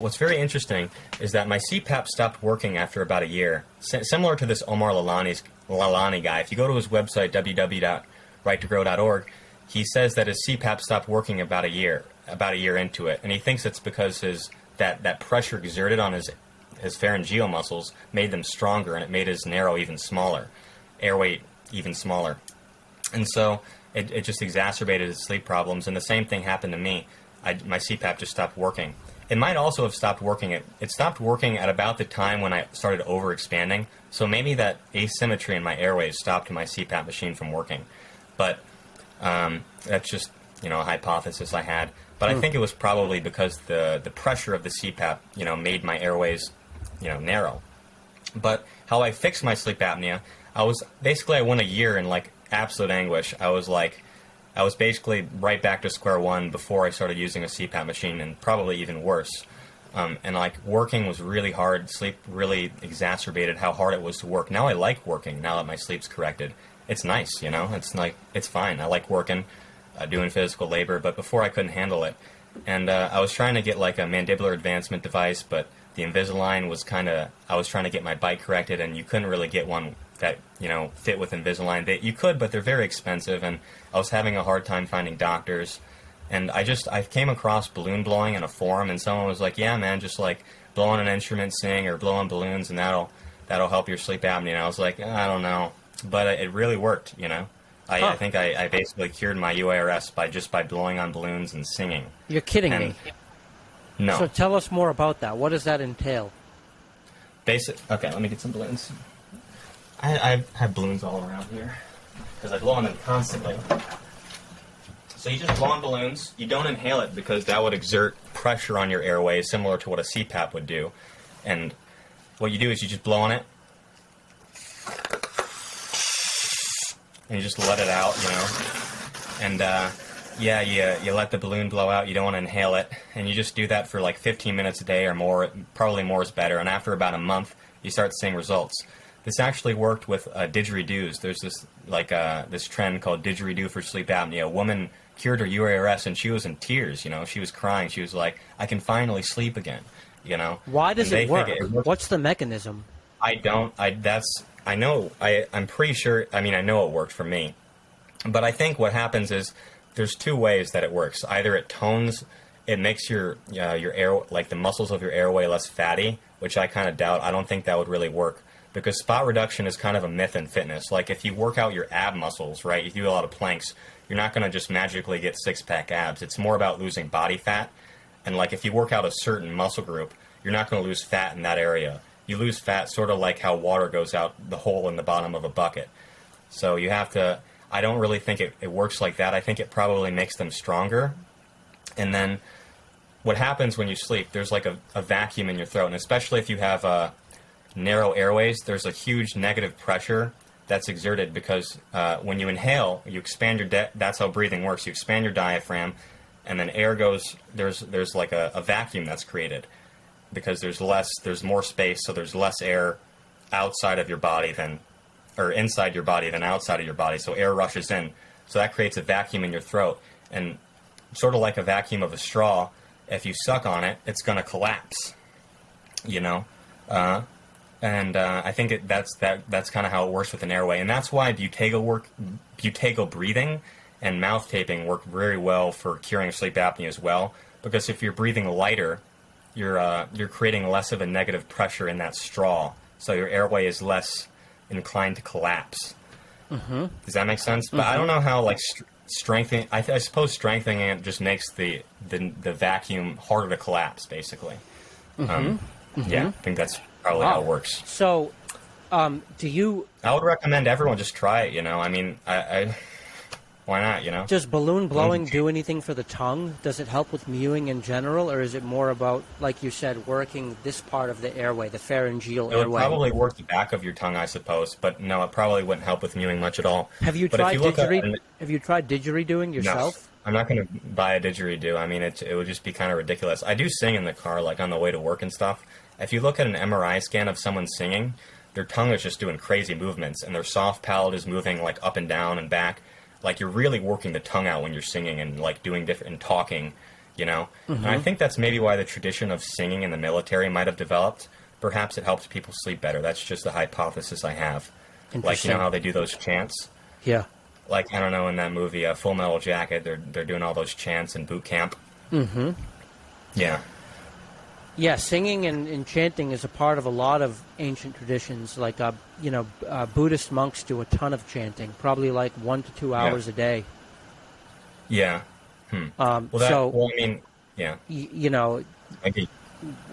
What's very interesting is that my CPAP stopped working after about a year. Similar to this Omar Lalani guy, if you go to his website, www.righttogrow.org, he says that his CPAP stopped working about a year into it. And he thinks it's because that pressure exerted on his pharyngeal muscles made them stronger, and it made his airway even smaller. And so it just exacerbated his sleep problems. And the same thing happened to me. My CPAP just stopped working. It might also have stopped working. It stopped working at about the time when I started overexpanding. So maybe that asymmetry in my airways stopped my CPAP machine from working. But that's just, a hypothesis I had. But I think it was probably because the pressure of the CPAP, made my airways, narrow. But how I fixed my sleep apnea, I went a year in like absolute anguish. I was basically right back to square one before I started using a CPAP machine, and probably even worse. And working was really hard. Sleep really exacerbated how hard it was to work. Now I like working, now that my sleep's corrected. It's nice, it's fine. I like working, doing physical labor, but before I couldn't handle it. And I was trying to get like a mandibular advancement device, but the Invisalign was I was trying to get my bite corrected, and you couldn't really get one that, fit with Invisalign. You could, but they're very expensive, and I was having a hard time finding doctors. And I came across balloon blowing in a forum, and someone was like, yeah, man, just like blow on an instrument, sing, or blow on balloons, and that'll help your sleep apnea. And I was like, I don't know. But it really worked, I think I basically cured my UARS by blowing on balloons and singing. You're kidding me. No. So tell us more about that. What does that entail? Okay, let me get some balloons. I have balloons all around here because I blow on them constantly. So you just blow on balloons. You don't inhale it because that would exert pressure on your airways, similar to what a CPAP would do. And what you do is you just blow on it, and you just let it out, And you let the balloon blow out. You don't want to inhale it, and you just do that for like 15 minutes a day or more. Probably more is better. And after about a month, you start seeing results. This actually worked with didgeridoos. There's this trend called didgeridoo for sleep apnea. A woman cured her UARS, and she was in tears. She was crying. She was like, "I can finally sleep again." Why does it work? What's the mechanism? I'm pretty sure. I know it worked for me, but I think what happens is there's two ways that it works. Either it makes your air, like the muscles of your airway, less fatty, which I kind of doubt. I don't think that would really work. Because spot reduction is kind of a myth in fitness. Like if you work out your ab muscles, right, you do a lot of planks, you're not going to just magically get six-pack abs. It's more about losing body fat. And like if you work out a certain muscle group, you're not going to lose fat in that area. You lose fat sort of like how water goes out the hole in the bottom of a bucket. So you have to, I don't really think it works like that. I think it probably makes them stronger. And then what happens when you sleep, there's like a vacuum in your throat. And especially if you have narrow airways, there's a huge negative pressure that's exerted because when you inhale, you expand that's how breathing works. You expand your diaphragm, and then air goes, there's like a vacuum that's created because there's more space, so there's less air outside of your body inside your body than outside of your body, so air rushes in. So that creates a vacuum in your throat, and sort of like a vacuum of a straw, if you suck on it, it's going to collapse, And I think that's kind of how it works with an airway, and that's why buteyko breathing and mouth taping work very well for curing sleep apnea as well. Because if you're breathing lighter, you're creating less of a negative pressure in that straw, so your airway is less inclined to collapse. Mm-hmm. Does that make sense? Mm-hmm. But I don't know how strengthening. I suppose strengthening it just makes the vacuum harder to collapse, basically. Mm-hmm. Yeah, I think that's probably how it works. So, do you... I would recommend everyone just try it, why not, Does balloon blowing do anything for the tongue? Does it help with mewing in general, or is it more about, like you said, working this part of the airway, the pharyngeal airway? It would probably work the back of your tongue, I suppose, but no, it probably wouldn't help with mewing much at all. Have you tried didgeridooing yourself? No, I'm not going to buy a didgeridoo. It would just be kind of ridiculous. I do sing in the car, like on the way to work and stuff. If you look at an MRI scan of someone singing, their tongue is just doing crazy movements, and their soft palate is moving like up and down and back. Like you're really working the tongue out when you're singing and like doing different and talking. you know? And I think that's maybe why the tradition of singing in the military might have developed. Perhaps it helps people sleep better. That's just a hypothesis I have. Like, you know how they do those chants? Yeah. Like, I don't know, in that movie, Full Metal Jacket, they're doing all those chants in boot camp. Mm-hmm. Yeah. Yeah, singing and chanting is a part of a lot of ancient traditions. Like, Buddhist monks do a ton of chanting, probably like 1 to 2 hours a day. Yeah. I mean, yeah. Maybe.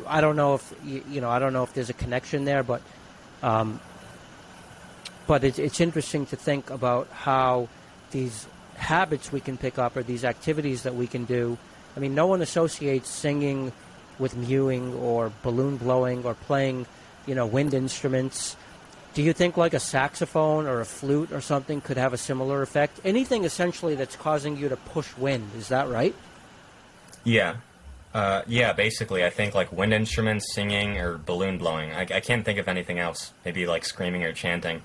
I don't know if I don't know if there's a connection there, but it's interesting to think about how these habits we can pick up or these activities that we can do. I mean, no one associates singing with mewing or balloon blowing or playing, wind instruments. Do you think like a saxophone or a flute or something could have a similar effect? Anything essentially that's causing you to push wind, is that right? Yeah. Basically, I think like wind instruments, singing, or balloon blowing. I can't think of anything else. Maybe like screaming or chanting.